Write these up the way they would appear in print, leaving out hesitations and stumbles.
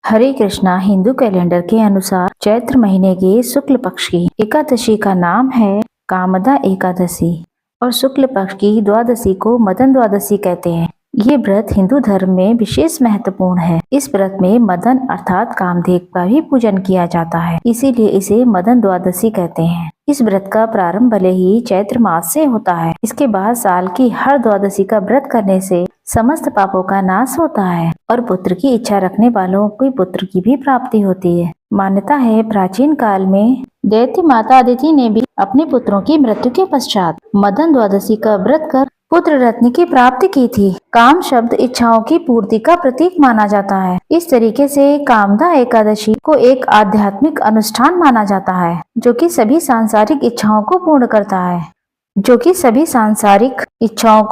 हरे Krishna Hindu calendar के अनुसार चैत्र महीने के शुक्ल पक्ष की एकादशी का नाम है कामदा एकादशी और शुक्ल पक्ष की द्वादशी को मदन द्वादशी कहते हैं। ये व्रत हिंदू धर्म में विशेष महत्वपूर्ण है। इस व्रत में मदन अर्थात कामदेव का भी पूजन किया जाता है, इसीलिए इसे मदन द्वादशी कहते हैं। इस व्रत का प्रारंभ भले ही चैत्र मास से होता है, इसके बाद साल की हर द्वादशी का व्रत करने से समस्त पापों का नाश होता है और पुत्र की इच्छा रखने वालों को पुत्र की भी प्राप्ति होती है। मान्यता है प्राचीन काल में दैत्य माता अदिति ने भी अपने पुत्रों की मृत्यु के पश्चात मदन द्वादशी का व्रत कर पुत्र रत्न की प्राप्ति की थी। काम शब्द इच्छाओं की पूर्ति का प्रतीक माना जाता है। इस तरीके से कामदा एकादशी को एक आध्यात्मिक अनुष्ठान माना जाता है जो कि सभी सांसारिक इच्छाओं को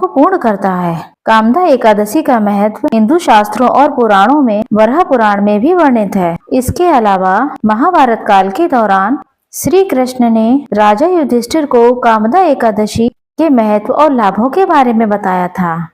पूर्ण करता है। कामदा एकादशी का महत्व हिंदू शास्त्रों और पुराणों में वराह पुराण में भी वर्णित है। इसके अलावा महाभारत काल के दौरान श्री कृष्ण ने राजा युधिष्ठिर को कामदा एकादशी के महत्व और लाभों के बारे में बताया था।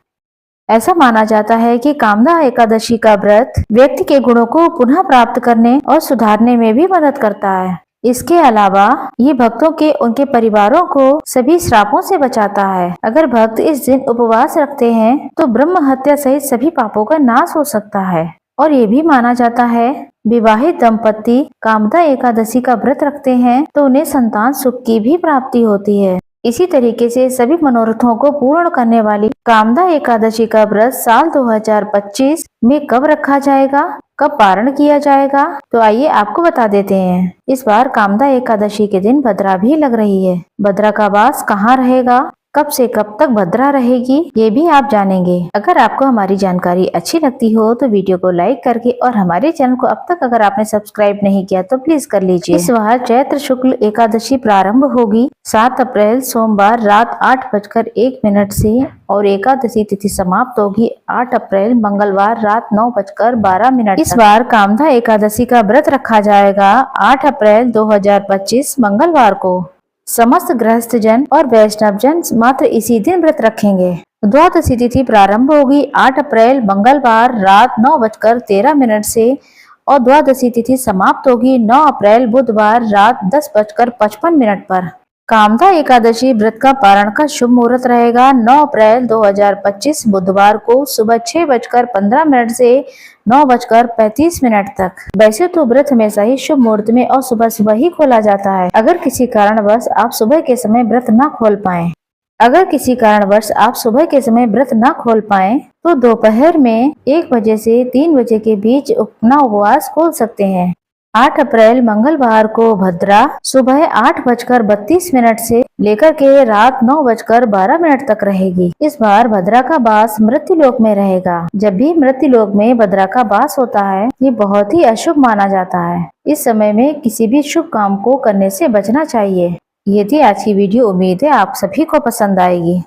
ऐसा माना जाता है कि कामदा एकादशी का व्रत व्यक्ति के गुणों को पुनः प्राप्त करने और सुधारने में भी मदद करता है। इसके अलावा ये भक्तों के उनके परिवारों को सभी श्रापों से बचाता है। अगर भक्त इस दिन उपवास रखते हैं तो ब्रह्म हत्या सहित सभी पापों का नाश हो सकता है। और ये भी माना जाता है विवाहित दंपति कामदा एकादशी का व्रत रखते हैं तो उन्हें संतान सुख की भी प्राप्ति होती है। इसी तरीके से सभी मनोरथों को पूर्ण करने वाली कामदा एकादशी का व्रत साल 2025 में कब रखा जाएगा, कब पारण किया जाएगा, तो आइए आपको बता देते हैं। इस बार कामदा एकादशी के दिन भद्रा भी लग रही है। भद्रा का वास कहाँ रहेगा, कब से कब तक भद्रा रहेगी, ये भी आप जानेंगे। अगर आपको हमारी जानकारी अच्छी लगती हो तो वीडियो को लाइक करके और हमारे चैनल को अब तक अगर आपने सब्सक्राइब नहीं किया तो प्लीज कर लीजिए। इस बार चैत्र शुक्ल एकादशी प्रारंभ होगी 7 अप्रैल सोमवार रात 8:01 से और एकादशी तिथि समाप्त होगी 8 अप्रैल मंगलवार रात 9:12। इस बार कामदा एकादशी का व्रत रखा जाएगा 8 अप्रैल 2025 मंगलवार को। समस्त गृहस्थ जन और वैष्णव जन मात्र इसी दिन व्रत रखेंगे। द्वादशी तिथि प्रारंभ होगी 8 अप्रैल मंगलवार रात 9:13 से और द्वादशी तिथि समाप्त होगी 9 अप्रैल बुधवार रात 10:55 पर। कामदा एकादशी व्रत का पारण का शुभ मुहूर्त रहेगा 9 अप्रैल 2025 बुधवार को सुबह 6:15 से 9:35 तक। वैसे तो व्रत हमेशा ही शुभ मुहूर्त में और सुबह सुबह ही खोला जाता है। अगर किसी कारणवश आप सुबह के समय व्रत न खोल पाएं तो दोपहर में 1 बजे से 3 बजे के बीच अपना उपवास खोल सकते हैं। 8 अप्रैल मंगलवार को भद्रा सुबह 8:32 से लेकर के रात 9:12 तक रहेगी। इस बार भद्रा का वास मृत्युलोक में रहेगा। जब भी मृत्युलोक में भद्रा का वास होता है ये बहुत ही अशुभ माना जाता है। इस समय में किसी भी शुभ काम को करने से बचना चाहिए। ये थी आज की वीडियो। उम्मीद है आप सभी को पसंद आएगी।